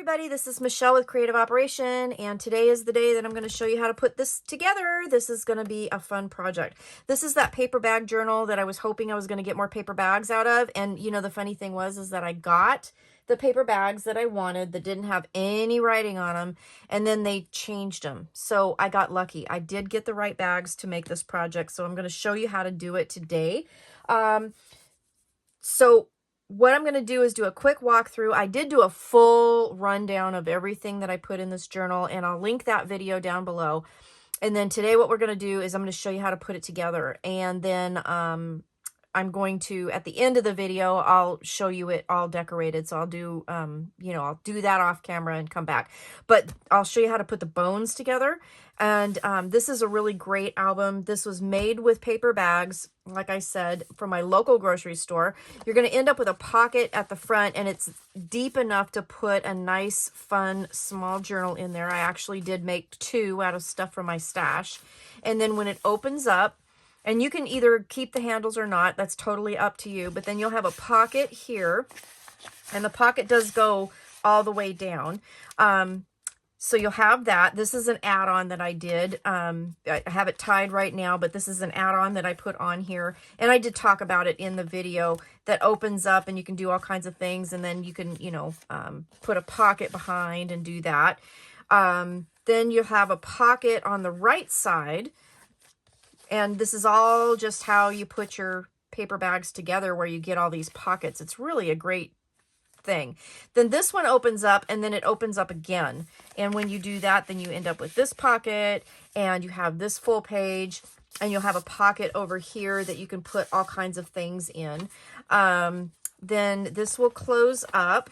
everybody, this is Michelle with Creative Operation, and today is the day that I'm going to show you how to put this together. This is going to be a fun project. This is that paper bag journal that I was hoping I was going to get more paper bags out of, and you know, the funny thing is that I got the paper bags that I wanted that didn't have any writing on them, and then they changed them. So I got lucky. I did get the right bags to make this project, so I'm going to show you how to do it today. So what I'm going to do is do a quick walkthrough. I did do a full rundown of everything that I put in this journal, and I'll link that video down below. And then today what we're going to do is I'm going to show you how to put it together. And then I'm going to, at the end of the video, I'll show you it all decorated. So I'll do, you know, I'll do that off camera and come back. But I'll show you how to put the bones together. And this is a really great album. This was made with paper bags, like I said, from my local grocery store. You're going to end up with a pocket at the front, and it's deep enough to put a nice, fun, small journal in there. I actually did make 2 out of stuff from my stash. And then when it opens up, and you can either keep the handles or not, that's totally up to you, but then you'll have a pocket here, and the pocket does go all the way down. So you'll have that. This is an add-on that I did. I have it tied right now, but this is an add-on that I put on here. And I did talk about it in the video that opens up and you can do all kinds of things. And then you can, you know, put a pocket behind and do that. Then you have a pocket on the right side. And this is all just how you put your paper bags together, where you get all these pockets. It's really a great thing. Then this one opens up, and then it opens up again. And when you do that, then you end up with this pocket, and you have this full page, and you'll have a pocket over here that you can put all kinds of things in. Then this will close up.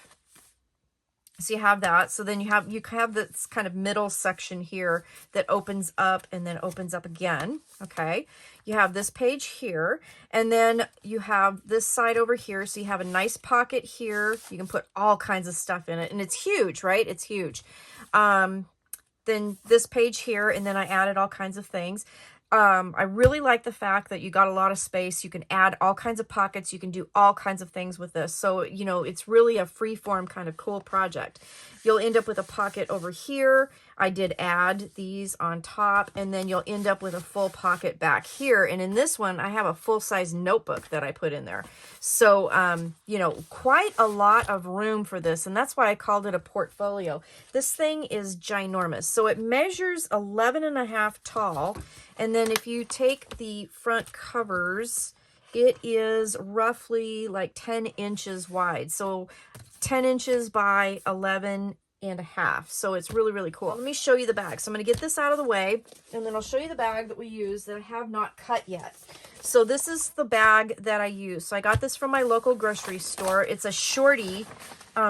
So you have that. So then you have this kind of middle section here that opens up and then opens up again. Okay. You have this page here, and then you have this side over here. So you have a nice pocket here. You can put all kinds of stuff in it, and it's huge, right? It's huge. Then this page here, and then I added all kinds of things. I really like the fact that you got a lot of space. You can add all kinds of pockets. You can do all kinds of things with this. So, you know, it's really a free-form kind of cool project. You'll end up with a pocket over here. I did add these on top, and then you'll end up with a full pocket back here. And in this one, I have a full-size notebook that I put in there. So, you know, quite a lot of room for this, and that's why I called it a portfolio. This thing is ginormous. So it measures 11.5 tall, and then if you take the front covers, it is roughly like 10 inches wide. So 10 inches by 11.5. So it's really, really cool. Let me show you the bag. So I'm going to get this out of the way, and then I'll show you the bag that we use that I have not cut yet. So this is the bag that I use. So I got this from my local grocery store. It's a shorty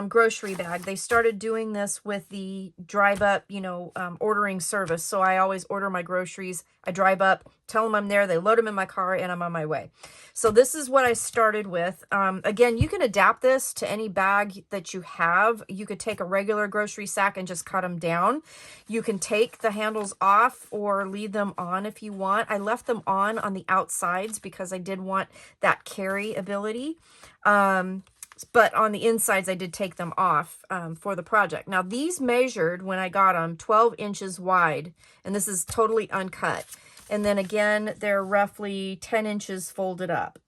grocery bag. They started doing this with the drive up, you know, ordering service. So I always order my groceries. I drive up, tell them I'm there, they load them in my car, and I'm on my way. So this is what I started with. Again, you can adapt this to any bag that you have. You could take a regular grocery sack and just cut them down. You can take the handles off or leave them on if you want. I left them on the outsides because I did want that carry ability. But on the insides, I did take them off for the project. Now, these measured, when I got them, 12 inches wide, and this is totally uncut. And then again, they're roughly 10 inches folded up.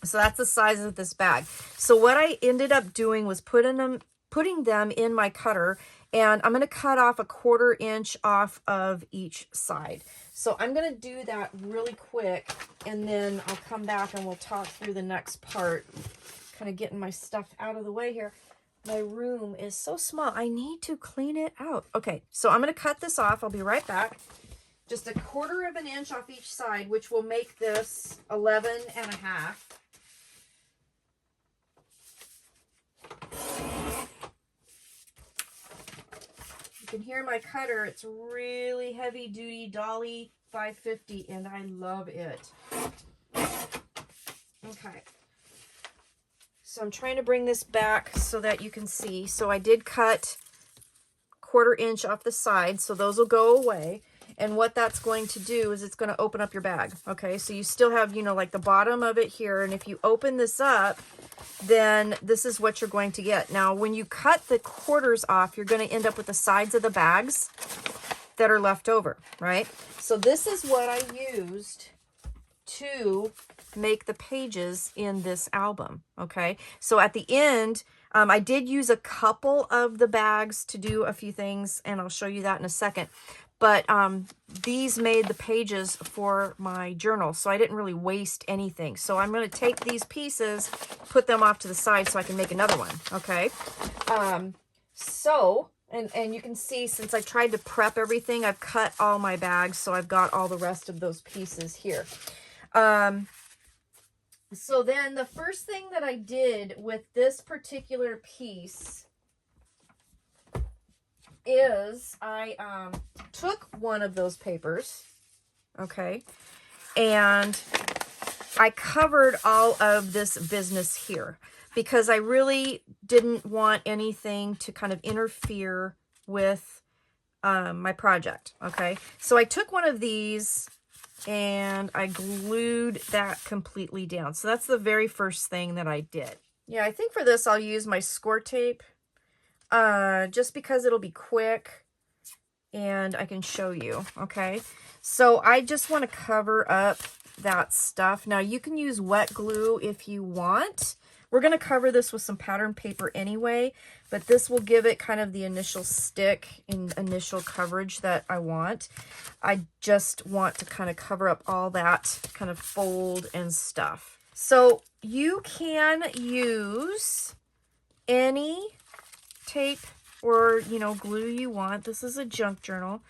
So that's the size of this bag. So what I ended up doing was putting them in my cutter, and I'm going to cut off 1/4 inch off of each side. So I'm going to do that really quick, and then I'll come back and we'll talk through the next part. Kind of getting my stuff out of the way here. My room is so small. I need to clean it out. Okay, so I'm going to cut this off. I'll be right back. Just 1/4 inch off each side, which will make this 11.5. You can hear my cutter. It's really heavy duty Dolly 550, and I love it. Okay. So I'm trying to bring this back so that you can see. So I did cut 1/4 inch off the side, so those will go away. And what that's going to do is it's going to open up your bag. Okay, so you still have, you know, like the bottom of it here. And if you open this up, then this is what you're going to get. Now, when you cut the quarters off, you're going to end up with the sides of the bags that are left over, right? So this is what I used to make the pages in this album. Okay, so at the end, I did use a couple of the bags to do a few things, and I'll show you that in a second. But these made the pages for my journal, so I didn't really waste anything. So I'm going to take these pieces, put them off to the side so I can make another one, okay? And you can see, since I tried to prep everything, I've cut all my bags, so I've got all the rest of those pieces here. So then the first thing that I did with this particular piece is I took one of those papers, okay, and I covered all of this business here because I really didn't want anything to kind of interfere with my project, okay? So I took one of these and I glued that completely down. So that's the very first thing that I did. Yeah, I think for this I'll use my score tape just because it'll be quick and I can show you, okay? So I just want to cover up that stuff. Now you can use wet glue if you want. We're going to cover this with some pattern paper anyway, but this will give it kind of the initial stick and initial coverage that I want. I just want to kind of cover up all that kind of fold and stuff. So you can use any tape or, you know, glue you want. This is a junk journal.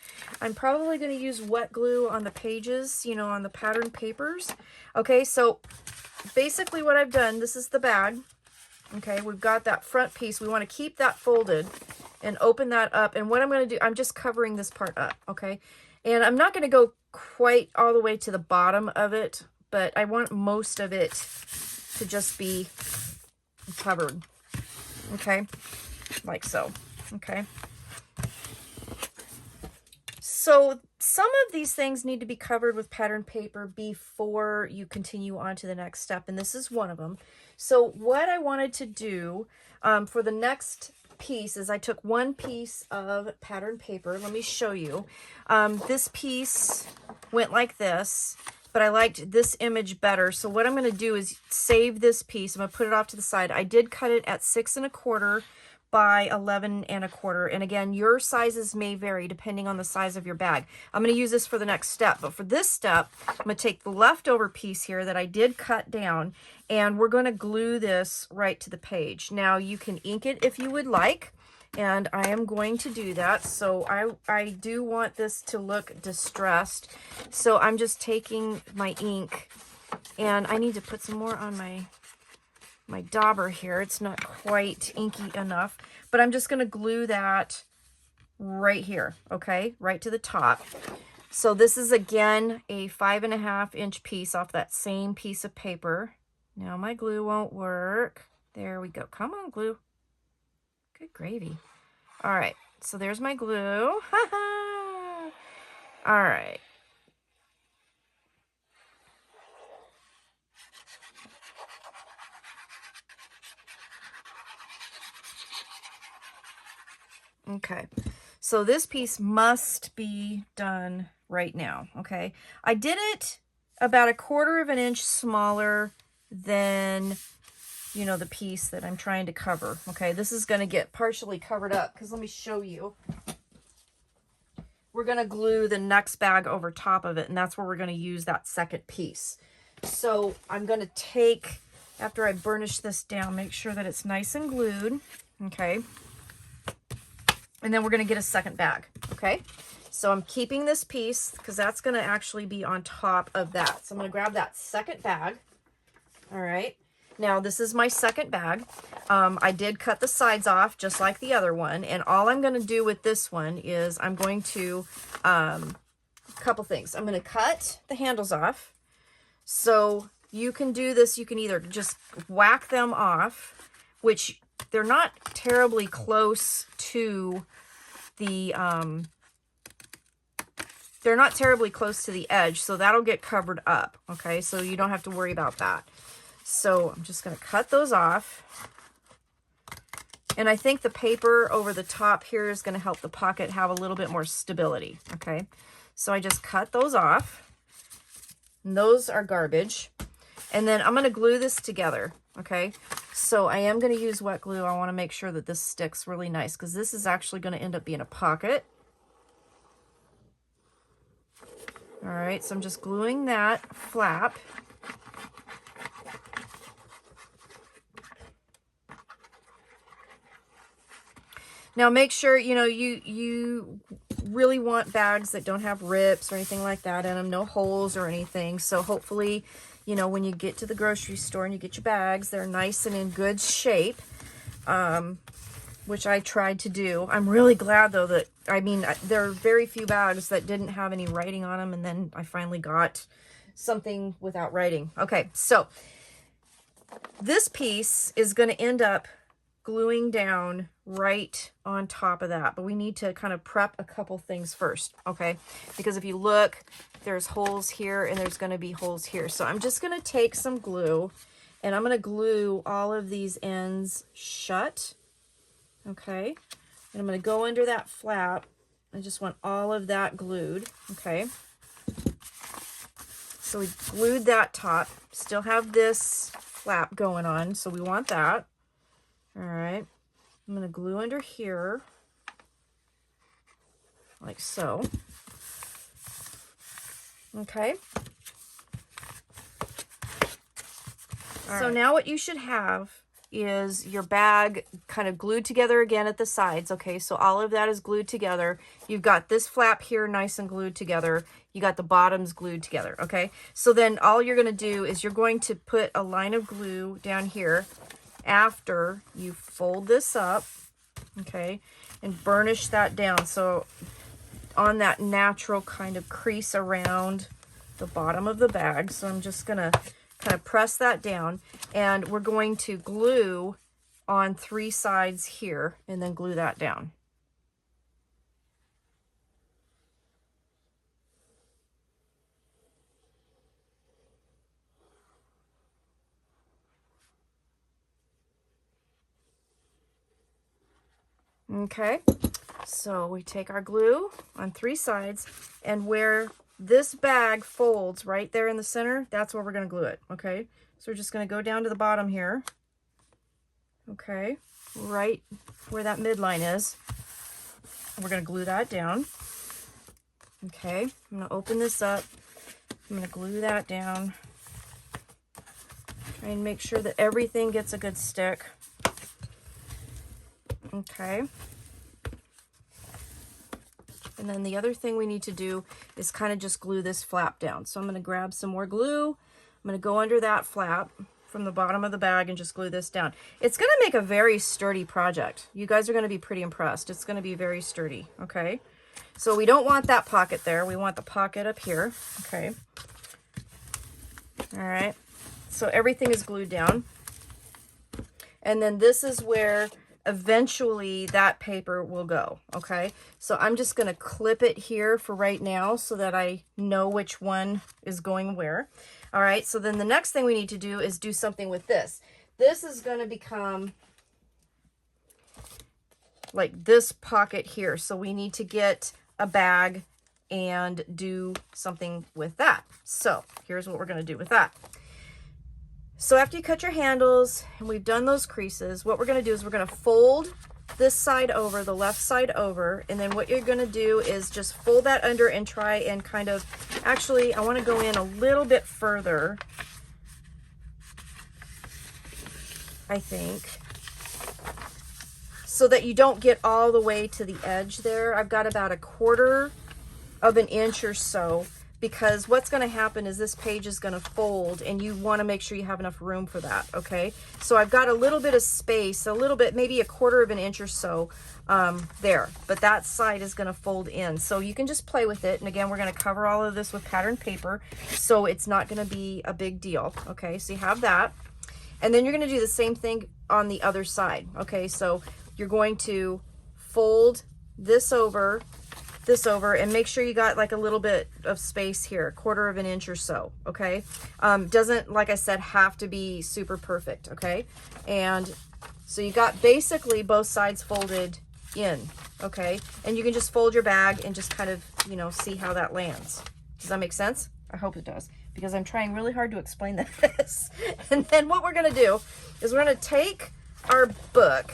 I'm probably going to use wet glue on the pages, you know, on the pattern papers. Okay, so basically what I've done, this is the bag. Okay, we've got that front piece. We want to keep that folded and open that up. And what I'm going to do, I'm just covering this part up, okay? And I'm not going to go quite all the way to the bottom of it, but I want most of it to just be covered, okay? Like so, okay? So some of these things need to be covered with pattern paper before you continue on to the next step, and this is one of them. So what I wanted to do for the next piece is I took one piece of pattern paper. Let me show you. This piece went like this, but I liked this image better. So what I'm going to do is save this piece. I'm going to put it off to the side. I did cut it at 6 1/4 by 11 1/4. And again, your sizes may vary depending on the size of your bag. I'm going to use this for the next step, but for this step, I'm going to take the leftover piece here that I did cut down, and we're going to glue this right to the page. Now you can ink it if you would like, and I am going to do that. So I do want this to look distressed. So I'm just taking my ink, and I need to put some more on my dauber here. It's not quite inky enough, but I'm just going to glue that right here, okay, right to the top. So this is again a 5 1/2 inch piece off that same piece of paper. Now my glue won't work. There we go. Come on, glue. Good gravy. All right, so there's my glue. All right. Okay, so this piece must be done right now, okay? I did it about 1/4 inch smaller than, you know, the piece that I'm trying to cover, okay? This is going to get partially covered up because let me show you. We're going to glue the next bag over top of it, and that's where we're going to use that second piece. So I'm going to take, after I burnish this down, make sure that it's nice and glued, okay? And then we're going to get a second bag, okay? So I'm keeping this piece because that's going to actually be on top of that. So I'm going to grab that second bag. All right. Now this is my second bag. I did cut the sides off just like the other one. And all I'm going to do with this one is I'm going to, a couple things. I'm going to cut the handles off. So you can do this. You can either just whack them off, which they're not terribly close to the they're not terribly close to the edge, so that'll get covered up, okay? So you don't have to worry about that. So I'm just going to cut those off. And I think the paper over the top here is going to help the pocket have a little bit more stability, okay? So I just cut those off. And those are garbage. And then I'm going to glue this together, okay? So I am going to use wet glue. I want to make sure that this sticks really nice because this is actually going to end up being a pocket. All right, so I'm just gluing that flap. Now make sure, you know, you really want bags that don't have rips or anything like that in them, no holes or anything. So hopefully, you know, when you get to the grocery store and you get your bags, they're nice and in good shape, which I tried to do. I'm really glad though that, I mean, there are very few bags that didn't have any writing on them, and then I finally got something without writing. Okay, so this piece is going to end up gluing down right on top of that, but we need to kind of prep a couple things first, okay? Because if you look, there's holes here and there's going to be holes here. So I'm just going to take some glue and I'm going to glue all of these ends shut, okay? And I'm going to go under that flap. I just want all of that glued, okay? So we glued that top, still have this flap going on, so we want that. All right, I'm going to glue under here, like so. Okay. So now what you should have is your bag kind of glued together again at the sides. Okay, so all of that is glued together. You've got this flap here nice and glued together. You got the bottoms glued together, okay? So then all you're going to do is you're going to put a line of glue down here after you fold this up, okay, and burnish that down. So on that natural kind of crease around the bottom of the bag. So I'm just going to kind of press that down, and we're going to glue on 3 sides here and then glue that down. Okay, so we take our glue on 3 sides, and where this bag folds right there in the center, that's where we're going to glue it, okay? So we're just going to go down to the bottom here, okay, right where that midline is. We're going to glue that down, okay? I'm going to open this up. I'm going to glue that down. Try and make sure that everything gets a good stick. Okay. And then the other thing we need to do is kind of just glue this flap down. So I'm going to grab some more glue. I'm going to go under that flap from the bottom of the bag and just glue this down. It's going to make a very sturdy project. You guys are going to be pretty impressed. It's going to be very sturdy, okay? So we don't want that pocket there. We want the pocket up here, okay? All right. So everything is glued down. And then this is where eventually that paper will go, okay? So I'm just going to clip it here for right now so that I know which one is going where. All right, so then the next thing we need to do is do something with this. This is going to become like this pocket here. So we need to get a bag and do something with that. So here's what we're going to do with that. So after you cut your handles and we've done those creases, what we're going to do is we're going to fold this side over, the left side over, and then what you're going to do is just fold that under and try and kind of, actually I want to go in a little bit further, I think, so that you don't get all the way to the edge there. I've got about 1/4 of an inch or so, because what's going to happen is this page is going to fold and you want to make sure you have enough room for that, okay? So I've got a little bit of space, a little bit, maybe 1/4 of an inch or so there, but that side is going to fold in. So you can just play with it. And again, we're going to cover all of this with pattern paper, so it's not going to be a big deal, okay? So you have that. And then you're going to do the same thing on the other side, okay? So you're going to fold this over this over, and make sure you got like a little bit of space here, 1/4 of an inch or so, okay? Doesn't, like I said, have to be super perfect, okay? And so you got basically both sides folded in, okay? And you can just fold your bag and just kind of, you know, see how that lands. Does that make sense? I hope it does, because I'm trying really hard to explain this. And then what we're gonna do is we're gonna take our book,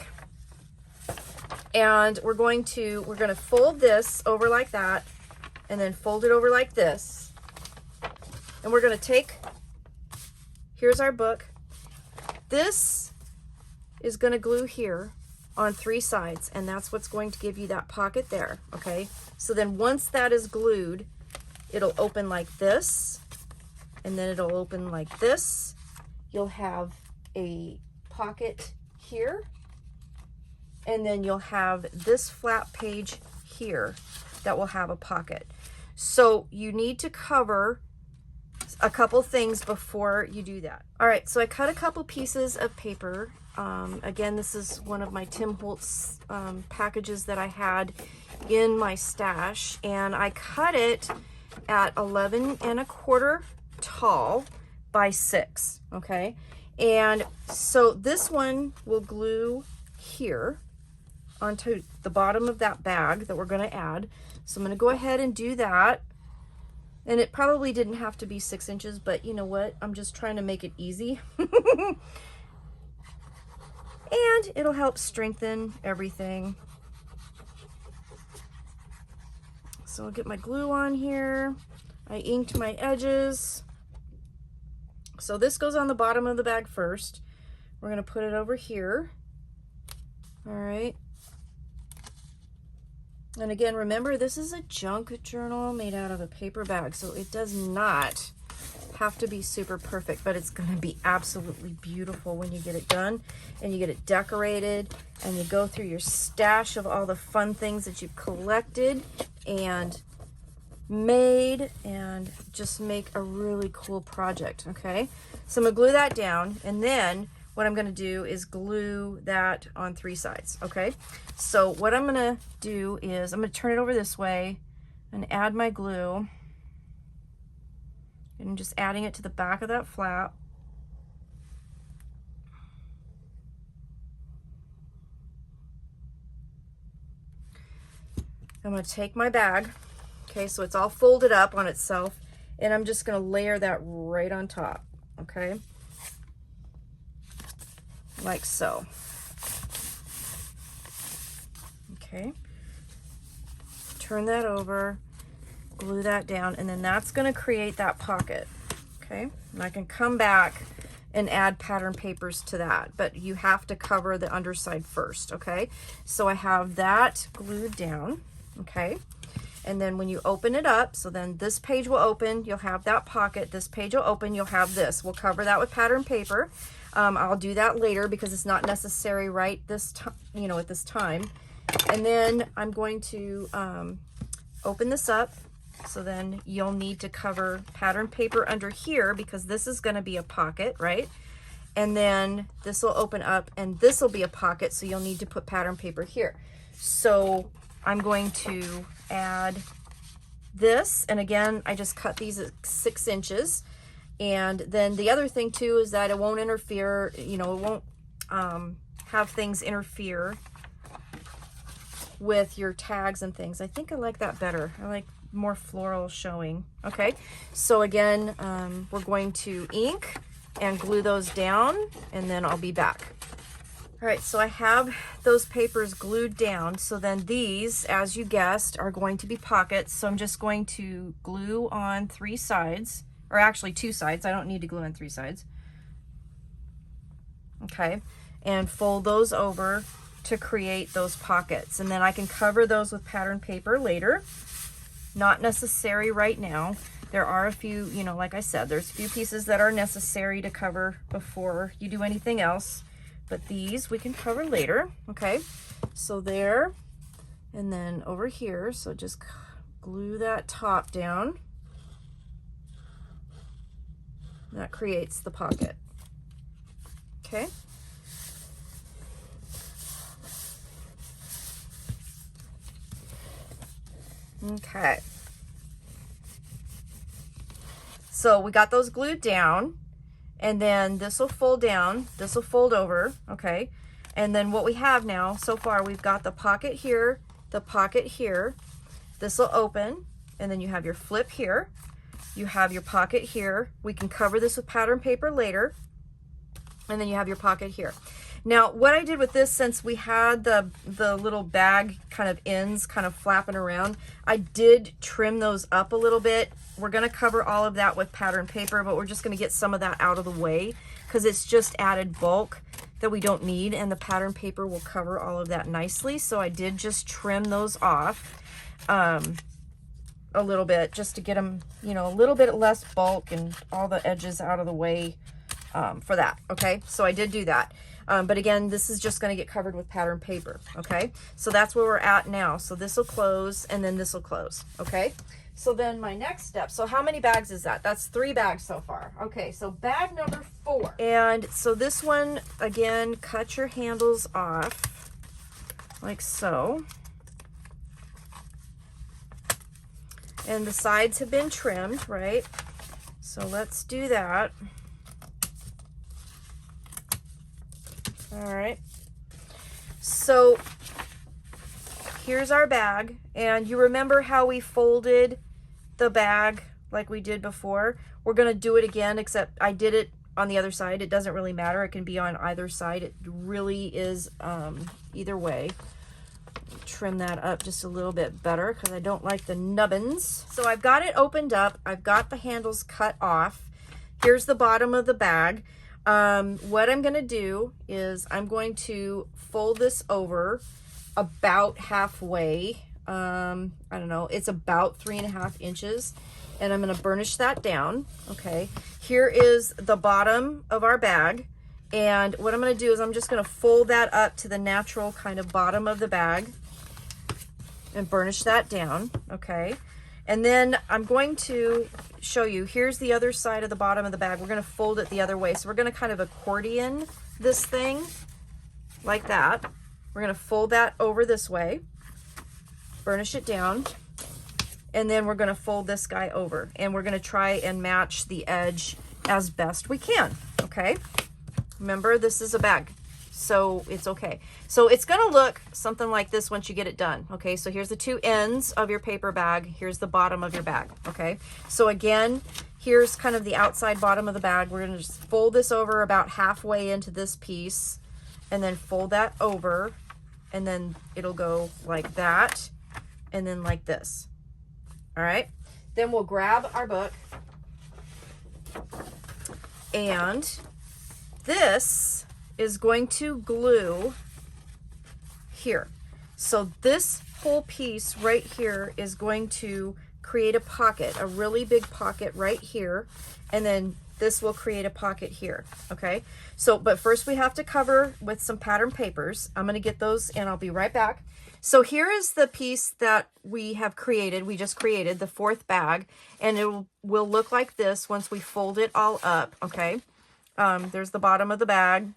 and we're gonna fold this over like that, and then fold it over like this. And we're gonna take, here's our book. This is gonna glue here on 3 sides, and that's what's going to give you that pocket there, okay? So then once that is glued, it'll open like this, and then it'll open like this. You'll have a pocket here, and then you'll have this flat page here that will have a pocket. So you need to cover a couple things before you do that. All right, so I cut a couple pieces of paper. Again, this is one of my Tim Holtz packages that I had in my stash, and I cut it at 11 1/4 tall by 6, okay? And so this one will glue here onto the bottom of that bag that we're going to add. So I'm going to go ahead and do that. And it probably didn't have to be 6 inches, but you know what? I'm just trying to make it easy. And it'll help strengthen everything. So I'll get my glue on here. I inked my edges. So this goes on the bottom of the bag first. We're going to put it over here. All right. And again, remember, this is a junk journal made out of a paper bag, so it does not have to be super perfect, but it's going to be absolutely beautiful when you get it done and you get it decorated and you go through your stash of all the fun things that you've collected and made, and just make a really cool project. Okay, so I'm gonna glue that down, and then what I'm gonna do is glue that on 3 sides. Okay, so what I'm gonna do is I'm gonna turn it over this way and add my glue, and I'm just adding it to the back of that flap. I'm gonna take my bag. Okay, so it's all folded up on itself, and I'm just going to layer that right on top, okay? Like so. Okay. Turn that over, glue that down, and then that's going to create that pocket, okay? And I can come back and add pattern papers to that, but you have to cover the underside first, okay? So I have that glued down, okay? And then when you open it up, so then this page will open, you'll have that pocket, this page will open, you'll have this. We'll cover that with pattern paper. I'll do that later because it's not necessary right this time, you know, at this time. And then I'm going to open this up. So then you'll need to cover pattern paper under here because this is going to be a pocket, right? And then this will open up and this will be a pocket, so you'll need to put pattern paper here. So I'm going to add this, and again, I just cut these at 6 inches. And then the other thing too is that it won't interfere, you know, it won't have things interfere with your tags and things. I think I like that better. I like more floral showing. Okay, so again, we're going to ink and glue those down, and then I'll be back. All right, so I have those papers glued down. So then these, as you guessed, are going to be pockets. So I'm just going to glue on 3 sides, or actually 2 sides. I don't need to glue on 3 sides. Okay, and fold those over to create those pockets. And then I can cover those with pattern paper later. Not necessary right now. There are a few, you know, like I said, there's a few pieces that are necessary to cover before you do anything else. But these we can cover later, okay? So there, and then over here, so just glue that top down. That creates the pocket, okay? Okay. So we got those glued down, and then this will fold down, this will fold over, okay? And then what we have now, so far, we've got the pocket here, the pocket here. This will open, and then you have your flip here. You have your pocket here. We can cover this with pattern paper later. And then you have your pocket here. Now, what I did with this, since we had the little bag kind of ends kind of flapping around, I did trim those up a little bit. We're gonna cover all of that with pattern paper, but we're just gonna get some of that out of the way because it's just added bulk that we don't need, and the pattern paper will cover all of that nicely. So I did just trim those off a little bit just to get them, you know, a little bit less bulk and all the edges out of the way for that. Okay, so I did do that. But again, this is just going to get covered with pattern paper. Okay, so that's where we're at now. So this will close, and then this will close. Okay, so then my next step, so how many bags is that? That's 3 bags so far. Okay, so bag number 4. And so this one, again, cut your handles off like so. And the sides have been trimmed, right? So let's do that. All right. So here's our bag. And you remember how we folded the bag like we did before? We're going to do it again, except I did it on the other side. It doesn't really matter. It can be on either side. It really is either way. Trim that up just a little bit better because I don't like the nubbins. So I've got it opened up. I've got the handles cut off. Here's the bottom of the bag. What I'm going to do is I'm going to fold this over about halfway. I don't know, it's about 3.5 inches, and I'm going to burnish that down. Okay, here is the bottom of our bag, and what I'm going to do is I'm just going to fold that up to the natural kind of bottom of the bag and burnish that down. Okay, and then I'm going to show you, here's the other side of the bottom of the bag. We're going to fold it the other way. So we're going to kind of accordion this thing like that. We're going to fold that over this way, burnish it down, and then we're going to fold this guy over, and we're going to try and match the edge as best we can. Okay, remember, this is a bag, so it's okay. So it's going to look something like this once you get it done. Okay, so here's the 2 ends of your paper bag. Here's the bottom of your bag. Okay, so again, here's kind of the outside bottom of the bag. We're going to just fold this over about halfway into this piece, and then fold that over, and then it'll go like that, and then like this. All right, then we'll grab our book, and this is going to glue here. So this whole piece right here is going to create a pocket, a really big pocket right here, and then this will create a pocket here. Okay, so but first we have to cover with some pattern papers. I'm going to get those and I'll be right back. So here is the piece that we have created. We just created the 4th bag, and it will look like this once we fold it all up. Okay, there's the bottom of the bag.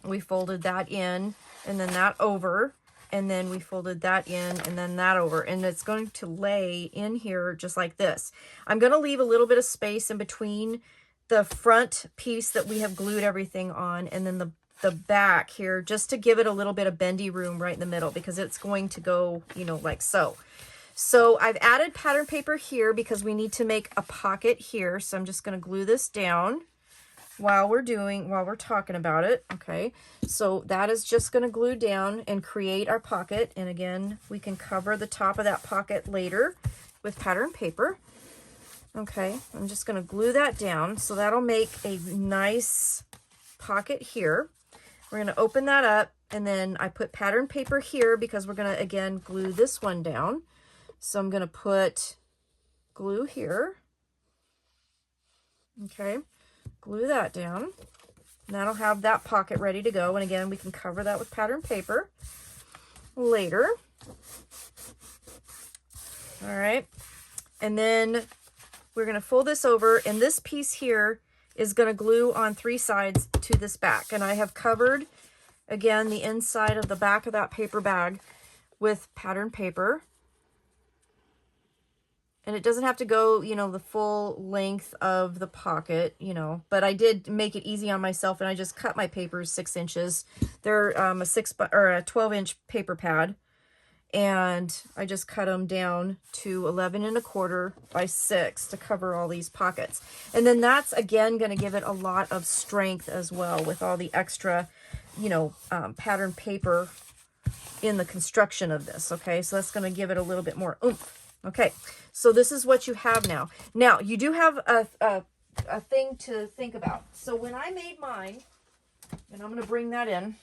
We folded that in, and then that over, and then we folded that in, and then that over, and it's going to lay in here just like this. I'm going to leave a little bit of space in between the front piece that we have glued everything on, and then the back here, just to give it a little bit of bendy room right in the middle, because it's going to go, you know, like so. So I've added pattern paper here because we need to make a pocket here. So I'm just going to glue this down while we're talking about it. Okay, so that is just going to glue down and create our pocket. And again, we can cover the top of that pocket later with pattern paper. Okay, I'm just going to glue that down, so that'll make a nice pocket here. We're going to open that up, and then I put pattern paper here because we're going to again glue this one down. So I'm going to put glue here. Okay, glue that down. And that'll have that pocket ready to go. And again, we can cover that with pattern paper later. All right, and then we're going to fold this over, and this piece here is going to glue on 3 sides to this back. And I have covered, again, the inside of the back of that paper bag with pattern paper. And it doesn't have to go, you know, the full length of the pocket, you know, but I did make it easy on myself, and I just cut my papers 6 inches. They're a 12-inch paper pad, and I just cut them down to 11 1/4 by 6 to cover all these pockets. And then that's, again, going to give it a lot of strength as well with all the extra, you know, pattern paper in the construction of this. Okay, so that's going to give it a little bit more oomph. Okay, so this is what you have now. Now, you do have a thing to think about. So when I made mine, and I'm going to bring that in.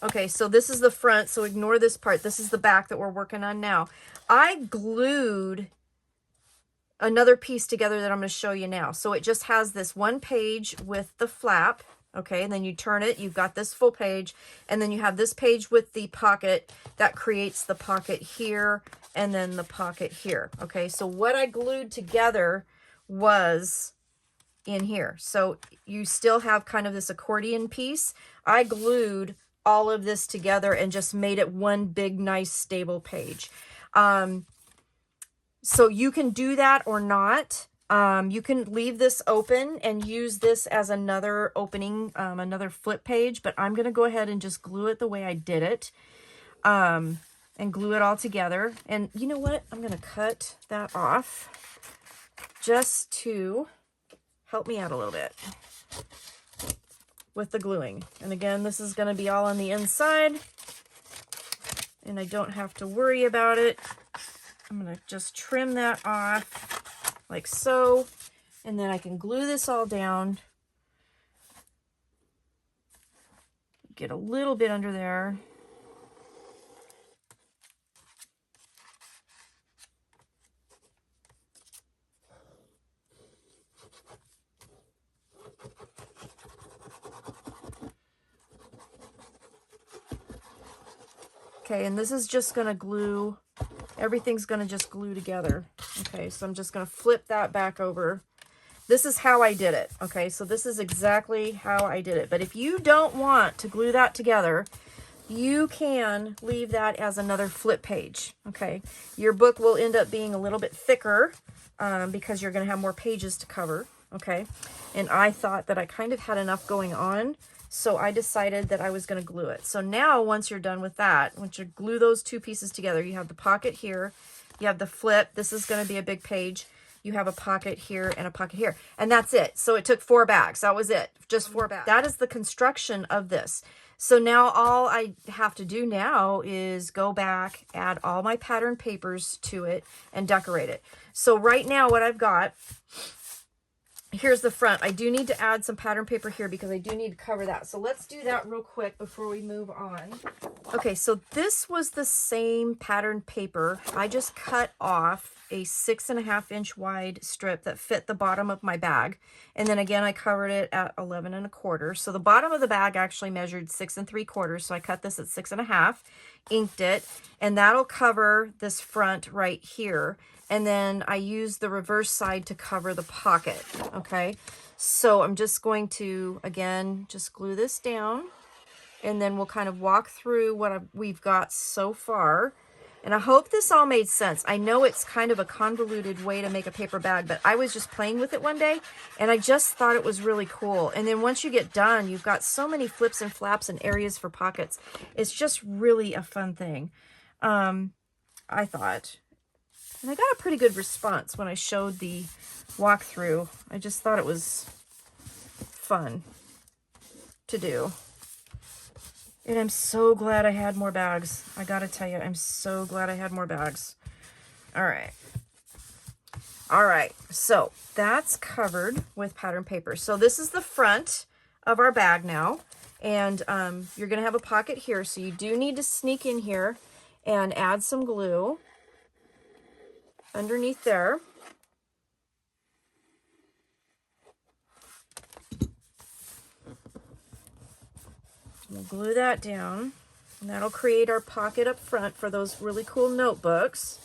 Okay, so this is the front, so ignore this part. This is the back that we're working on now. I glued another piece together that I'm going to show you now. So it just has this one page with the flap. Okay, and then you turn it, you've got this full page, and then you have this page with the pocket that creates the pocket here, and then the pocket here. Okay, so what I glued together was in here. So you still have kind of this accordion piece. I glued all of this together and just made it one big, nice, stable page. So you can do that or not. You can leave this open and use this as another opening, another flip page, but I'm going to go ahead and just glue it the way I did it, and glue it all together. And you know what? I'm going to cut that off just to help me out a little bit with the gluing. And again, this is going to be all on the inside, and I don't have to worry about it. I'm going to just trim that off like so, and then I can glue this all down. Get a little bit under there. Okay, and this is just going to glue. Everything's going to just glue together. Okay, so I'm just going to flip that back over. This is how I did it. Okay, so this is exactly how I did it. But if you don't want to glue that together, you can leave that as another flip page. Okay, your book will end up being a little bit thicker because you're going to have more pages to cover. Okay, and I thought that I kind of had enough going on, so I decided that I was going to glue it. So now, once you're done with that, once you glue those two pieces together, you have the pocket here, you have the flip. This is going to be a big page. You have a pocket here and a pocket here, and that's it. So it took 4 bags. That was it, just 4 bags. That is the construction of this. So now all I have to do now is go back, add all my pattern papers to it, and decorate it. So right now what I've got, here's the front. I do need to add some pattern paper here because I do need to cover that. So let's do that real quick before we move on. Okay, so this was the same pattern paper. I just cut off a 6.5-inch wide strip that fit the bottom of my bag. And then again, I covered it at 11 1/4. So the bottom of the bag actually measured 6 3/4. So I cut this at 6.5, inked it, and that'll cover this front right here. And then I used the reverse side to cover the pocket. Okay, so I'm just going to, again, just glue this down, and then we'll kind of walk through what we've got so far. And I hope this all made sense. I know it's kind of a convoluted way to make a paper bag, but I was just playing with it one day, and I just thought it was really cool. And then once you get done, you've got so many flips and flaps and areas for pockets. It's just really a fun thing, I thought. And I got a pretty good response when I showed the walkthrough. I just thought it was fun to do. And I'm so glad I had more bags. I gotta tell you, I'm so glad I had more bags. All right. All right, so that's covered with pattern paper. So this is the front of our bag now. And you're gonna have a pocket here. So you do need to sneak in here and add some glue underneath there. We'll glue that down, and that'll create our pocket up front for those really cool notebooks.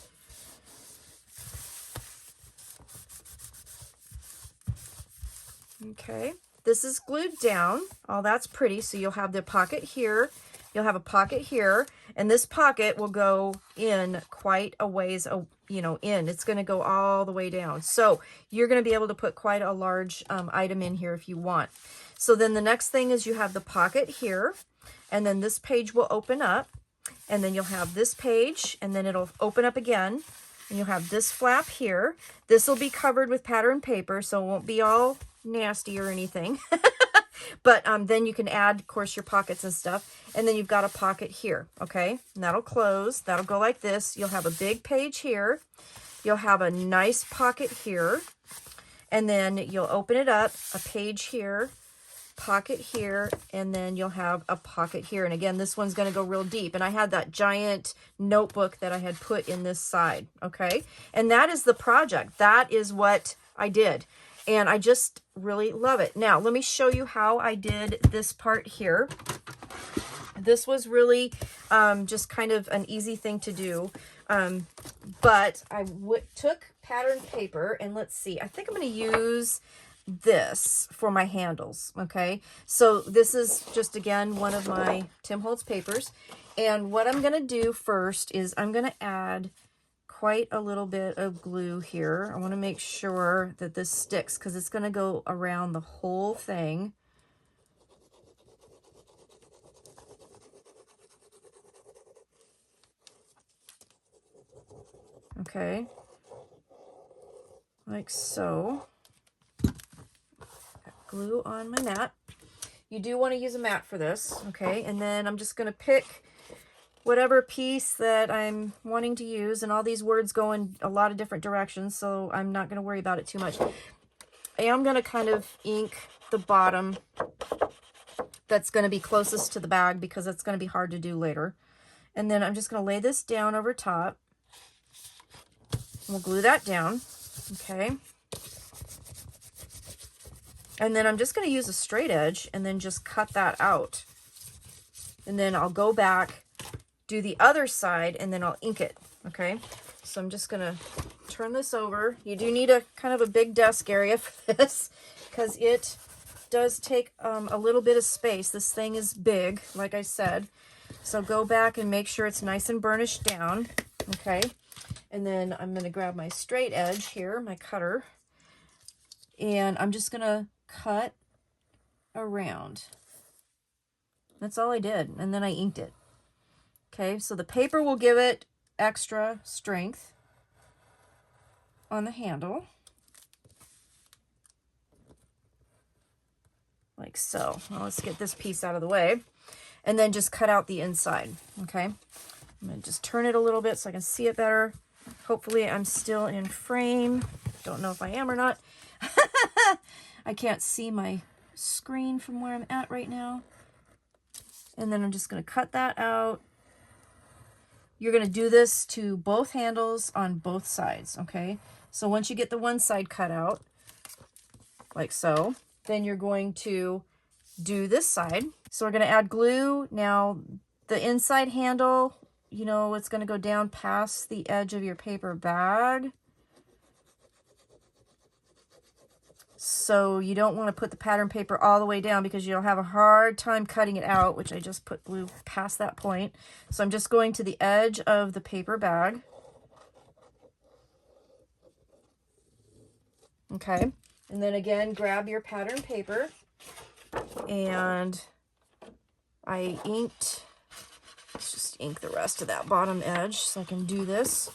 Okay, this is glued down. All that's pretty, so you'll have the pocket here, you'll have a pocket here, and this pocket will go in quite a ways, you know, in. It's going to go all the way down. So you're going to be able to put quite a large item in here if you want. So then the next thing is you have the pocket here, and then this page will open up, and then you'll have this page, and then it'll open up again, and you'll have this flap here. This will be covered with pattern paper, so it won't be all nasty or anything. But then you can add, of course, your pockets and stuff. And then you've got a pocket here, okay? And that'll close. That'll go like this. You'll have a big page here. You'll have a nice pocket here. And then you'll open it up, a page here, pocket here, and then you'll have a pocket here. And again, this one's going to go real deep. And I had that giant notebook that I had put in this side, okay? And that is the project. That is what I did. And I just really love it. Now, let me show you how I did this part here. This was really just kind of an easy thing to do. But I took pattern paper, and let's see. I think I'm going to use this for my handles, okay? So this is just, again, one of my Tim Holtz papers. And what I'm going to do first is I'm going to add quite a little bit of glue here. I want to make sure that this sticks because it's going to go around the whole thing. Okay, like so. Got glue on my mat. You do want to use a mat for this, okay? And then I'm just going to pick whatever piece that I'm wanting to use, and all these words go in a lot of different directions, so I'm not going to worry about it too much. I am going to kind of ink the bottom that's going to be closest to the bag because it's going to be hard to do later. And then I'm just going to lay this down over top. We'll glue that down, okay? And then I'm just going to use a straight edge and then just cut that out. And then I'll go back, do the other side, and then I'll ink it, okay? So I'm just going to turn this over. You do need a kind of a big desk area for this because it does take a little bit of space. This thing is big, like I said. So go back and make sure it's nice and burnished down, okay? And then I'm going to grab my straight edge here, my cutter, and I'm just going to cut around. That's all I did, and then I inked it. Okay, so the paper will give it extra strength on the handle. Like so. Well, let's get this piece out of the way. And then just cut out the inside, okay? I'm going to just turn it a little bit so I can see it better. Hopefully I'm still in frame. Don't know if I am or not. I can't see my screen from where I'm at right now. And then I'm just going to cut that out. You're going to do this to both handles on both sides, okay? So once you get the one side cut out, like so, then you're going to do this side. So we're going to add glue. Now, the inside handle, you know, it's going to go down past the edge of your paper bag. So you don't want to put the pattern paper all the way down because you'll have a hard time cutting it out, which I just put glue past that point. So I'm just going to the edge of the paper bag. Okay. And then again, grab your pattern paper. And I inked, let's just ink the rest of that bottom edge so I can do this.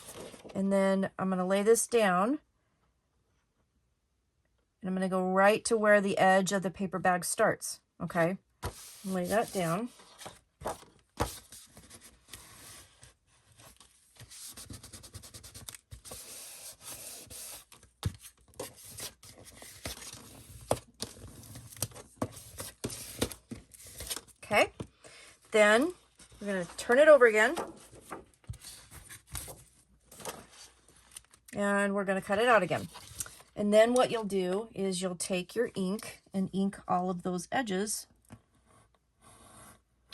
And then I'm going to lay this down. And I'm going to go right to where the edge of the paper bag starts, okay? Lay that down. Okay, then we're going to turn it over again. And we're going to cut it out again. And then what you'll do is you'll take your ink and ink all of those edges.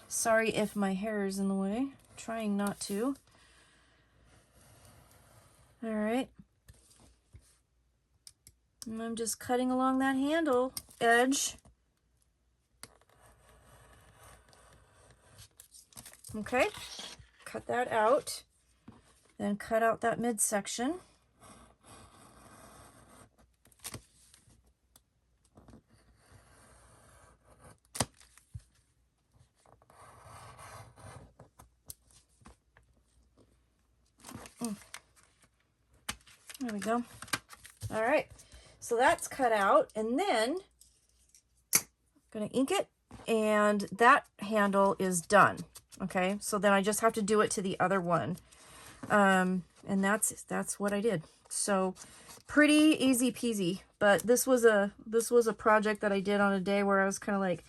Sorry if my hair is in the way. I'm trying not to. All right. And I'm just cutting along that handle edge. Okay, cut that out, then cut out that midsection. There we go. All right, so that's cut out, and then I'm gonna ink it, and that handle is done. Okay, so then I just have to do it to the other one, and that's what I did. So pretty easy peasy. But this was a project that I did on a day where I was kind of like,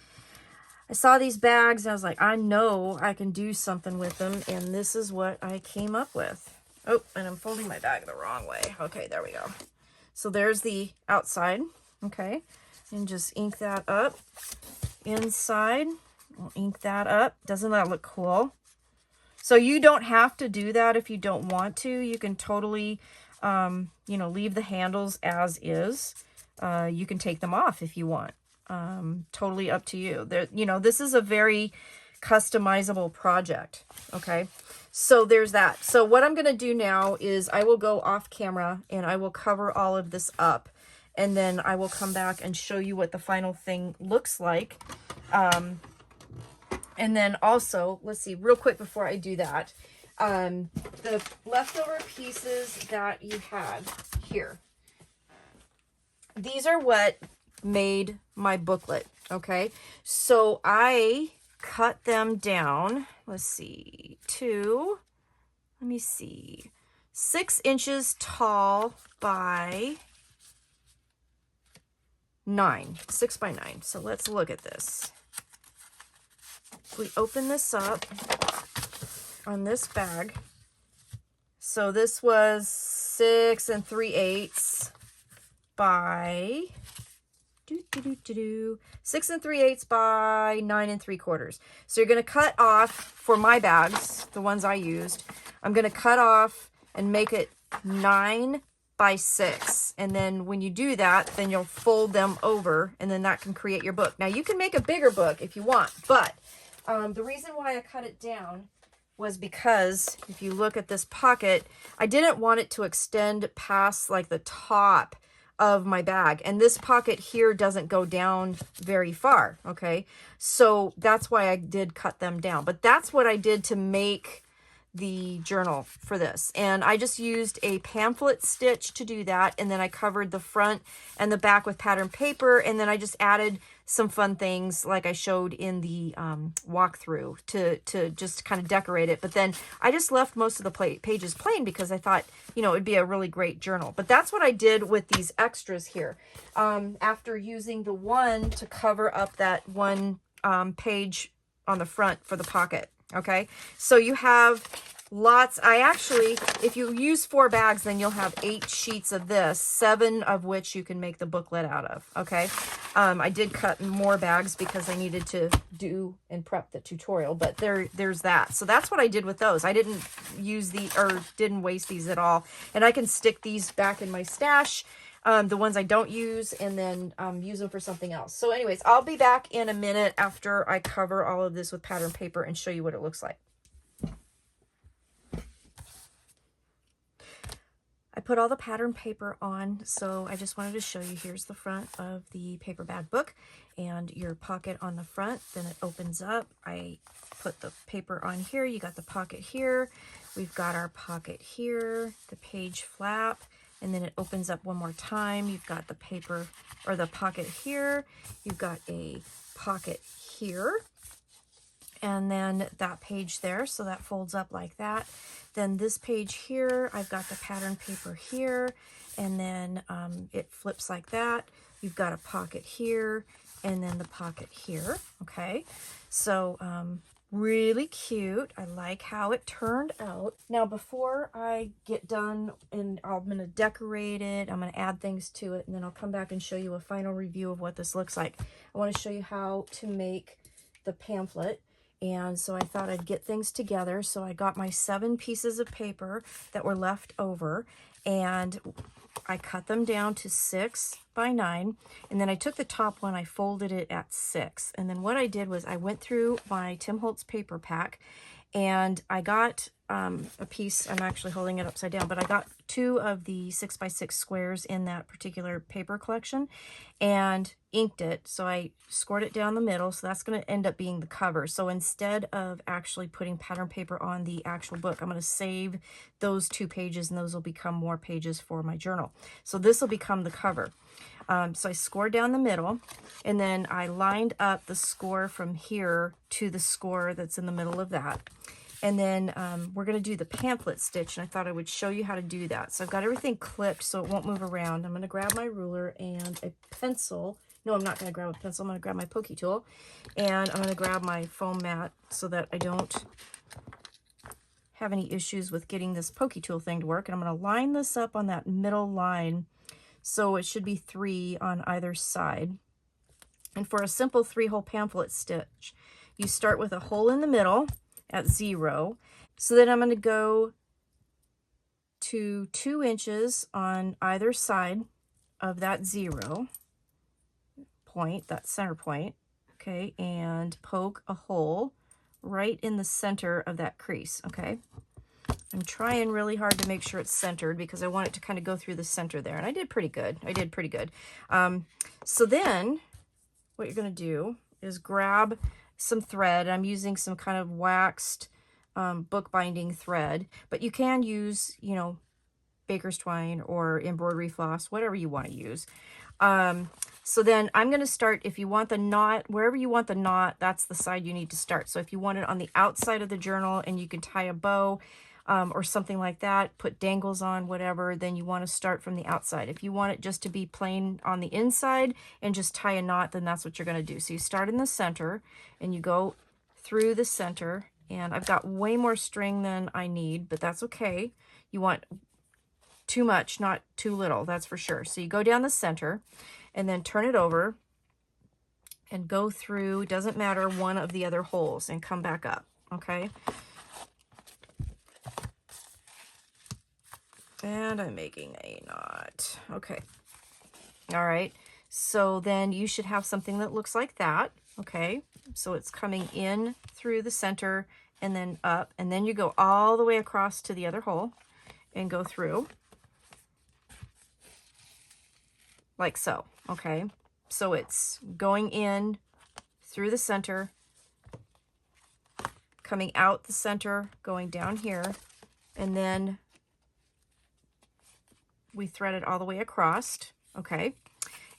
I saw these bags and I was like, I know I can do something with them, and this is what I came up with. Oh, and I'm folding my bag the wrong way. Okay, there we go. So there's the outside, okay, and just ink that up. Inside, we'll ink that up. Doesn't that look cool? So you don't have to do that if you don't want to. You can totally, you know, leave the handles as is. You can take them off if you want. Totally up to you. There, you know, this is a very customizable project, okay? So there's that. So what I'm going to do now is I will go off camera and I will cover all of this up, and then I will come back and show you what the final thing looks like. And then also, let's see, real quick before I do that, the leftover pieces that you had here, these are what made my booklet, okay? So I cut them down, let's see, to, let me see, 6 inches tall by 9, 6 by 9. So let's look at this. If we open this up on this bag, so this was 6 3/8 by 6 3/8 by 9 3/4. So you're going to cut off, for my bags, the ones I used, I'm going to cut off and make it 9 by 6. And then when you do that, then you'll fold them over, and then that can create your book. Now you can make a bigger book if you want, but the reason why I cut it down was because if you look at this pocket, I didn't want it to extend past like the top of my bag, and this pocket here doesn't go down very far, okay? So that's why I did cut them down, but that's what I did to make the journal for this. And I just used a pamphlet stitch to do that, and then I covered the front and the back with pattern paper, and then I just added some fun things like I showed in the walkthrough to just kind of decorate it. But then I just left most of the pages plain because I thought, you know, it'd be a really great journal. But that's what I did with these extras here. After using the one to cover up that one page on the front for the pocket. Okay, so you have lots. I actually, if you use 4 bags, then you'll have 8 sheets of this, 7 of which you can make the booklet out of. Okay, I did cut more bags because I needed to do and prep the tutorial, but there's that. So that's what I did with those. I didn't use didn't waste these at all, and I can stick these back in my stash. The ones I don't use, and then use them for something else. So anyways, I'll be back in a minute after I cover all of this with pattern paper and show you what it looks like. I put all the pattern paper on, so I just wanted to show you. Here's the front of the paper bag book and your pocket on the front. Then it opens up. I put the paper on here. You got the pocket here. We've got our pocket here, the page flap. And then it opens up one more time. You've got the paper or the pocket here. You've got a pocket here. And then that page there. So that folds up like that. Then this page here, I've got the pattern paper here. And then it flips like that. You've got a pocket here. And then the pocket here. Okay. So really cute. I like how it turned out. Now, before I get done, and I'm going to decorate it, I'm going to add things to it, and then I'll come back and show you a final review of what this looks like. I want to show you how to make the pamphlet. And so I thought I'd get things together. So I got my 7 pieces of paper that were left over, and I cut them down to 6 by 9, and then I took the top one, I folded it at 6. And then what I did was I went through my Tim Holtz paper pack, and I got a piece. I'm actually holding it upside down, but I got 2 of the 6 by 6 squares in that particular paper collection and inked it. So I scored it down the middle. So that's going to end up being the cover. So instead of actually putting pattern paper on the actual book, I'm going to save those 2 pages, and those will become more pages for my journal. So this will become the cover. So I scored down the middle, and then I lined up the score from here to the score that's in the middle of that. And then we're going to do the pamphlet stitch, and I thought I would show you how to do that. So I've got everything clipped so it won't move around. I'm going to grab my ruler and a pencil. No, I'm not going to grab a pencil. I'm going to grab my pokey tool, and I'm going to grab my foam mat so that I don't have any issues with getting this pokey tool thing to work. And I'm going to line this up on that middle line. So it should be 3 on either side. And for a simple 3-hole pamphlet stitch, you start with a hole in the middle at 0. So then I'm going to go to 2 inches on either side of that 0 point, that center point, okay, and poke a hole right in the center of that crease, okay. I'm trying really hard to make sure it's centered because I want it to kind of go through the center there, and I did pretty good. So then what you're going to do is grab some thread. I'm using some kind of waxed bookbinding thread, but you can use, you know, baker's twine or embroidery floss, whatever you want to use. So then I'm going to start, if you want the knot, wherever you want the knot, that's the side you need to start. So if you want it on the outside of the journal and you can tie a bow or something like that, put dangles on, whatever, then you want to start from the outside. If you want it just to be plain on the inside and just tie a knot, then that's what you're going to do. So you start in the center and you go through the center, and I've got way more string than I need, but that's okay. You want too much, not too little, that's for sure. So you go down the center and then turn it over and go through, doesn't matter, one of the other holes, and come back up, okay? And I'm making a knot. Okay. All right. So then you should have something that looks like that. Okay. So it's coming in through the center and then up, and then you go all the way across to the other hole and go through like so. Okay. So it's going in through the center, coming out the center, going down here, and then we thread it all the way across, okay?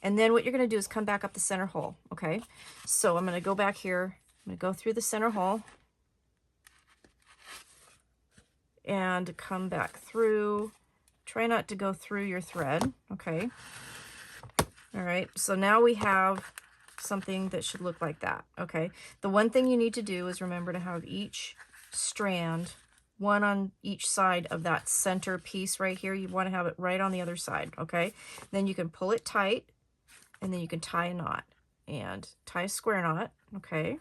And then what you're going to do is come back up the center hole, okay? So I'm going to go back here. I'm going to go through the center hole and come back through. Try not to go through your thread, okay? All right, so now we have something that should look like that, okay? The one thing you need to do is remember to have each strand, one on each side of that center piece right here. You want to have it right on the other side, okay? Then you can pull it tight, and then you can tie a knot and tie a square knot, okay?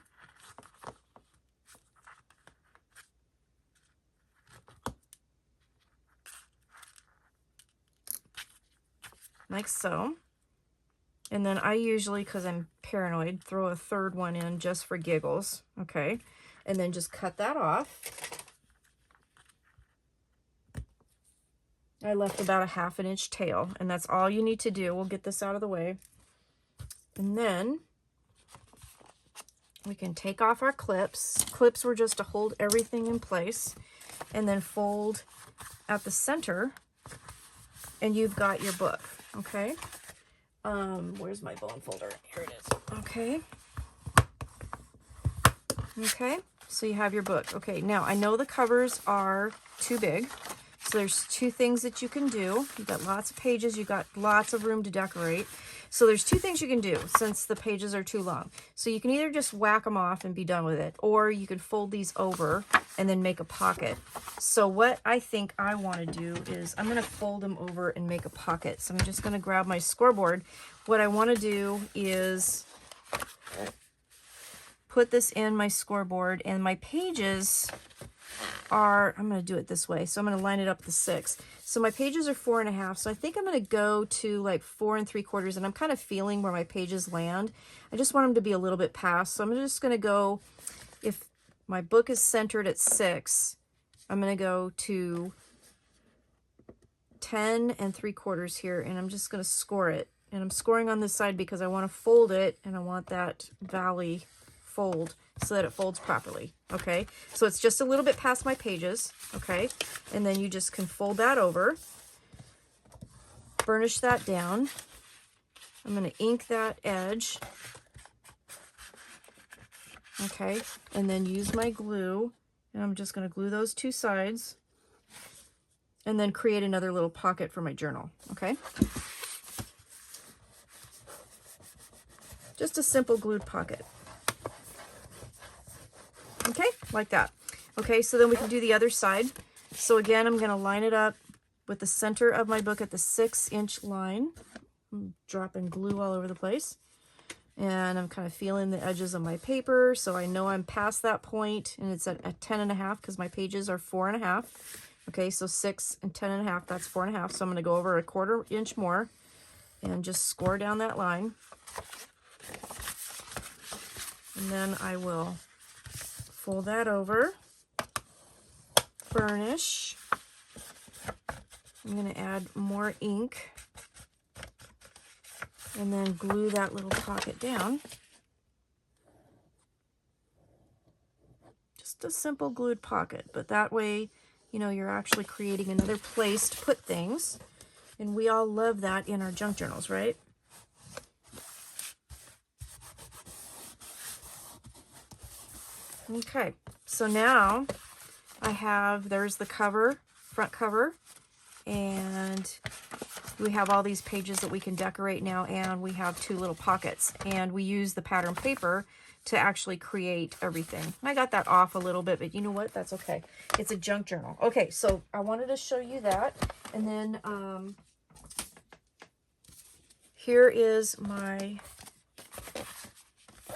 Like so. And then I usually, because I'm paranoid, throw a third one in just for giggles, okay? And then just cut that off. I left about a 1/2 inch tail, and that's all you need to do. We'll get this out of the way. And then we can take off our clips. Clips were just to hold everything in place, and then fold at the center, and you've got your book, okay? Where's my bone folder? Here it is. Okay. Okay, so you have your book. Okay, now I know the covers are too big. So there's 2 things that you can do. You've got lots of pages. You've got lots of room to decorate. So there's 2 things you can do since the pages are too long. So you can either just whack them off and be done with it, or you can fold these over and then make a pocket. So what I think I want to do is I'm going to fold them over and make a pocket. So I'm just going to grab my scoreboard. What I want to do is put this in my scoreboard, and my pages are, I'm going to do it this way. So I'm going to line it up the 6. So my pages are 4.5. So I think I'm going to go to like 4 3/4, and I'm kind of feeling where my pages land. I just want them to be a little bit past. So I'm just going to go, if my book is centered at 6, I'm going to go to 10 3/4 here, and I'm just going to score it. And I'm scoring on this side because I want to fold it, and I want that valley fold so that it folds properly. Okay, so it's just a little bit past my pages. Okay, and then you just can fold that over, burnish that down. I'm going to ink that edge. Okay, and then use my glue, and I'm just going to glue those 2 sides, and then create another little pocket for my journal. Okay, just a simple glued pocket. Okay, like that. Okay, so then we can do the other side. So again, I'm going to line it up with the center of my book at the 6-inch line. I'm dropping glue all over the place. And I'm kind of feeling the edges of my paper, so I know I'm past that point, and it's at 10.5 because my pages are 4.5. Okay, so 6 and 10.5, that's 4.5. So I'm going to go over a 1/4 inch more and just score down that line. And then I will fold that over, burnish. I'm going to add more ink, and then glue that little pocket down. Just a simple glued pocket, but that way, you know, you're actually creating another place to put things. And we all love that in our junk journals, right? Okay, so now I have, there's the cover, front cover, and we have all these pages that we can decorate now, and we have 2 little pockets, and we use the pattern paper to actually create everything. I got that off a little bit, but you know what? That's okay. It's a junk journal. Okay, so I wanted to show you that, and then here is my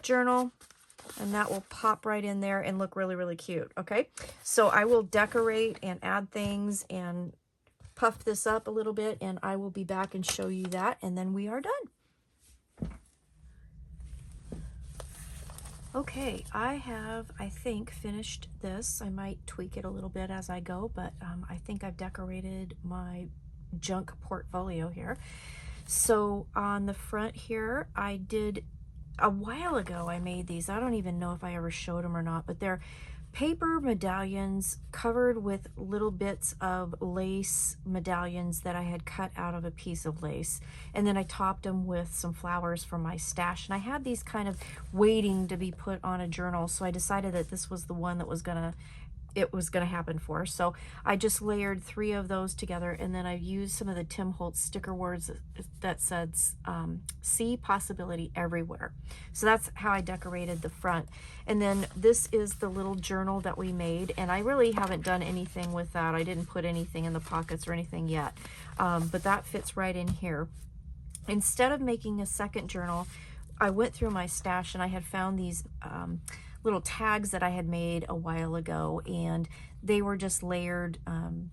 journal. And that will pop right in there and look really, really cute. Okay, so I will decorate and add things and puff this up a little bit, and I will be back and show you that, and then we are done. Okay, I have, I think, finished this. I might tweak it a little bit as I go, but I think I've decorated my junk portfolio here. So on the front here, I did, a while ago I made these. I don't even know if I ever showed them or not, but they're paper medallions covered with little bits of lace medallions that I had cut out of a piece of lace. And then I topped them with some flowers from my stash. And I had these kind of waiting to be put on a journal. So I decided that this was the one that was gonna happen for. So I just layered 3 of those together, and then I used some of the Tim Holtz sticker words that says see possibility everywhere. So that's how I decorated the front. And then this is the little journal that we made, and I really haven't done anything with that. I didn't put anything in the pockets or anything yet, but that fits right in here. Instead of making a second journal, I went through my stash, and I had found these little tags that I had made a while ago, and they were just layered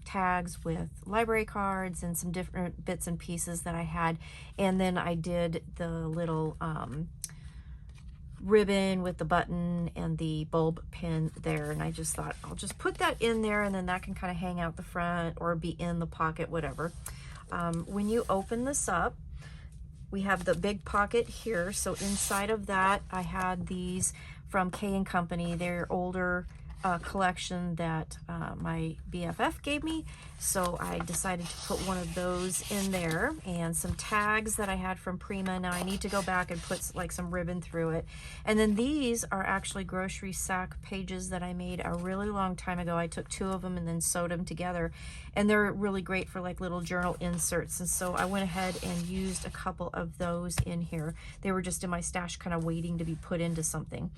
tags with library cards and some different bits and pieces that I had. And then I did the little ribbon with the button and the bulb pin there, and I just thought I'll just put that in there, and then that can kind of hang out the front or be in the pocket, whatever. When you open this up, we have the big pocket here. So inside of that, I had these from K & Company. They're older collection that my BFF gave me. So I decided to put one of those in there, and some tags that I had from Prima. Now I need to go back and put like some ribbon through it. And then these are actually grocery sack pages that I made a really long time ago. I took 2 of them and then sewed them together, and they're really great for like little journal inserts. And so I went ahead and used a couple of those in here. They were just in my stash, kind of waiting to be put into something.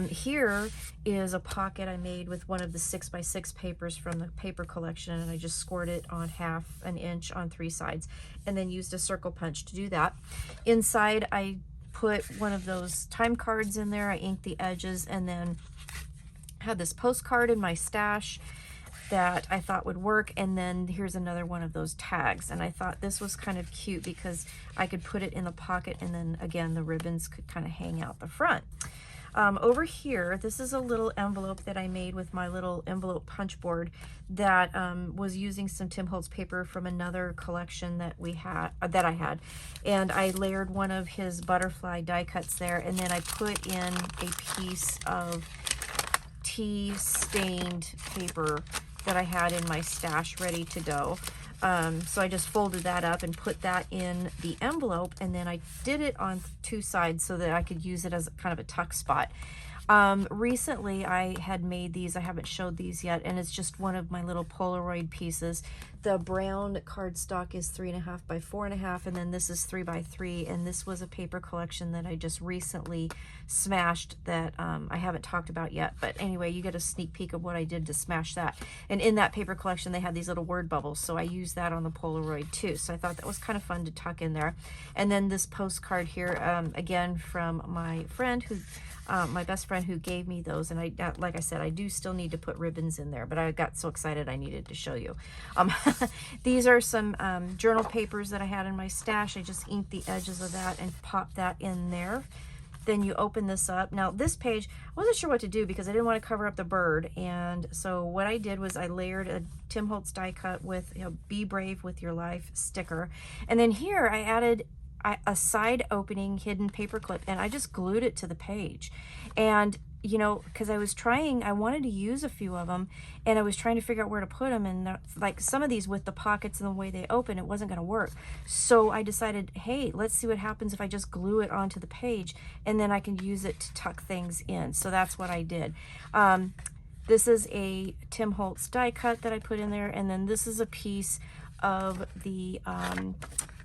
Here is a pocket I made with one of the 6x6 papers from the paper collection, and I just scored it on 1/2 inch on 3 sides, and then used a circle punch to do that. Inside, I put one of those time cards in there. I inked the edges, and then had this postcard in my stash that I thought would work, and then here's another one of those tags, and I thought this was kind of cute because I could put it in the pocket, and then again the ribbons could kind of hang out the front. Over here, this is a little envelope that I made with my little envelope punch board that was using some Tim Holtz paper from another collection that I had, and I layered one of his butterfly die cuts there, and then I put in a piece of tea stained paper that I had in my stash ready to go. So I just folded that up and put that in the envelope, and then I did it on two sides so that I could use it as kind of a tuck spot. Recently I had made these, I haven't showed these yet, and it's just one of my little Polaroid pieces. The brown cardstock is 3.5 by 4.5, and then this is 3 by 3, and this was a paper collection that I just recently smashed that I haven't talked about yet, but anyway, you get a sneak peek of what I did to smash that. And in that paper collection they had these little word bubbles, so I used that on the Polaroid too, so I thought that was kind of fun to tuck in there. And then this postcard here, again from my friend who my best friend who gave me those, and I, like I said, I do still need to put ribbons in there, but I got so excited I needed to show you. These are some journal papers that I had in my stash. I just inked the edges of that and popped that in there. Then you open this up. Now this page, I wasn't sure what to do because I didn't want to cover up the bird, and so what I did was I layered a Tim Holtz die cut with, you know, Be Brave with Your Life sticker, and then here I added a side opening hidden paper clip, and I just glued it to the page. And you know, because I wanted to use a few of them, and I was trying to figure out where to put them, and like some of these with the pockets and the way they open, it wasn't going to work. So I decided, hey, let's see what happens if I just glue it onto the page, and then I can use it to tuck things in. So that's what I did. This is a Tim Holtz die cut that I put in there, and then this is a piece of the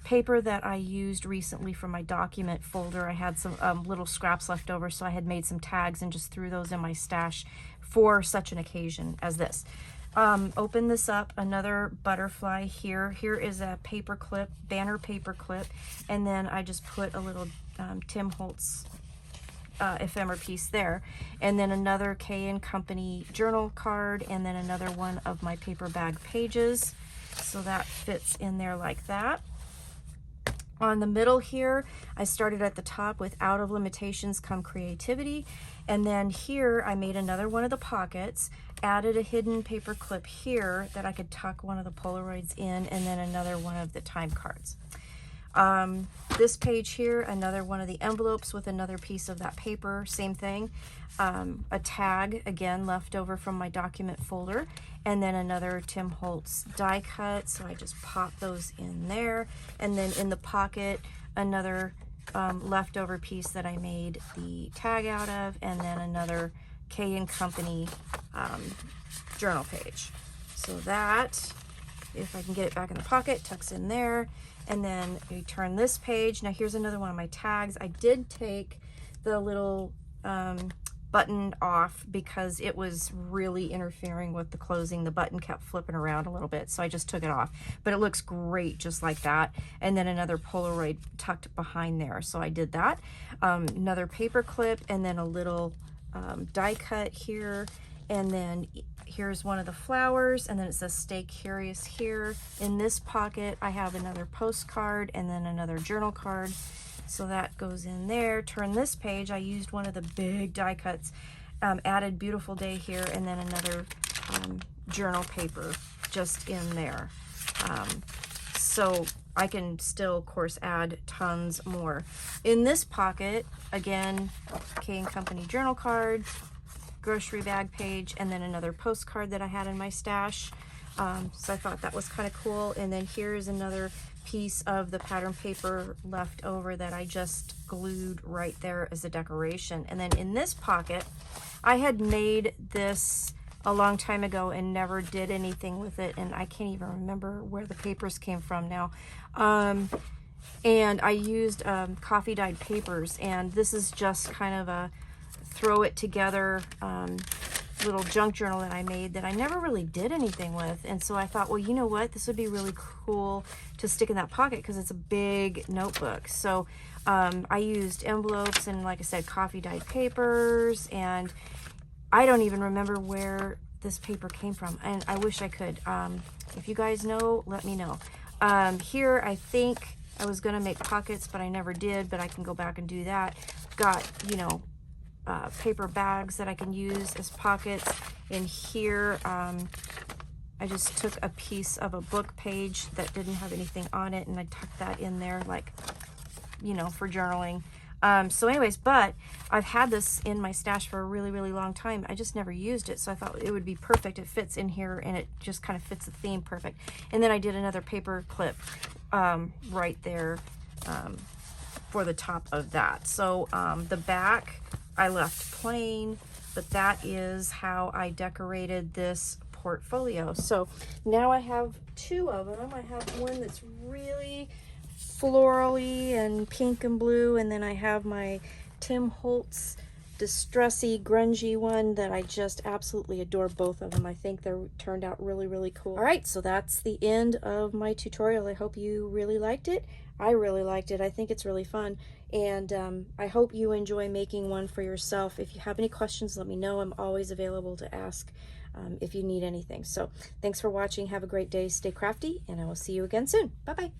paper that I used recently from my document folder. I had some little scraps left over, so I had made some tags and just threw those in my stash for such an occasion as this. Open this up, another butterfly here. Here is a paper clip, banner paper clip, and then I just put a little Tim Holtz ephemera piece there, and then another K & Company journal card, and then another one of my paper bag pages. So that fits in there like that. On the middle here, I started at the top with Out of Limitations Come Creativity, and then here I made another one of the pockets, added a hidden paper clip here that I could tuck one of the Polaroids in, and then another one of the time cards. This page here, another one of the envelopes with another piece of that paper, same thing. A tag, again, left over from my document folder, and then another Tim Holtz die cut, so I just pop those in there. And then in the pocket, another leftover piece that I made the tag out of, and then another K & Company journal page. So that, if I can get it back in the pocket, tucks in there. And then you turn this page. Now here's another one of my tags. I did take the little button off because it was really interfering with the closing. The button kept flipping around a little bit, so I just took it off. But it looks great just like that. And then another Polaroid tucked behind there, so I did that. Another paper clip, and then a little die cut here. And then here's one of the flowers, and then it says Stay Curious here. In this pocket, I have another postcard and then another journal card. So that goes in there. Turn this page, I used one of the big die cuts, added Beautiful Day here, and then another journal paper just in there. So I can still, of course, add tons more. In this pocket, again, K & Company journal card, grocery bag page, and then another postcard that I had in my stash. So I thought that was kind of cool. And then here's another piece of the pattern paper left over that I just glued right there as a decoration. And then in this pocket, I had made this a long time ago and never did anything with it, and I can't even remember where the papers came from now. And I used coffee dyed papers, and this is just kind of a throw it together little junk journal that I made that I never really did anything with. And so I thought, well, you know what, this would be really cool to stick in that pocket because it's a big notebook. So I used envelopes and, like I said, coffee dyed papers, and I don't even remember where this paper came from, and I wish I could. If you guys know, let me know. Here, I think I was gonna make pockets, but I never did, but I can go back and do that. Got, you know, paper bags that I can use as pockets. In here, I just took a piece of a book page that didn't have anything on it, and I tucked that in there, like, you know, for journaling. So anyways, but I've had this in my stash for a really, really long time. I just never used it, so I thought it would be perfect. It fits in here, and it just kind of fits the theme perfect. And then I did another paper clip right there for the top of that. So the back I left plain, but that is how I decorated this portfolio. So now I have two of them. I have one that's really florally and pink and blue, and then I have my Tim Holtz distressy grungy one that I just absolutely adore. Both of them, I think they turned out really, really cool. All right, so that's the end of my tutorial. I hope you really liked it. I really liked it. I think it's really fun, and I hope you enjoy making one for yourself. If you have any questions, let me know. I'm always available to ask if you need anything. So thanks for watching. Have a great day. Stay crafty, and I will see you again soon. Bye-bye.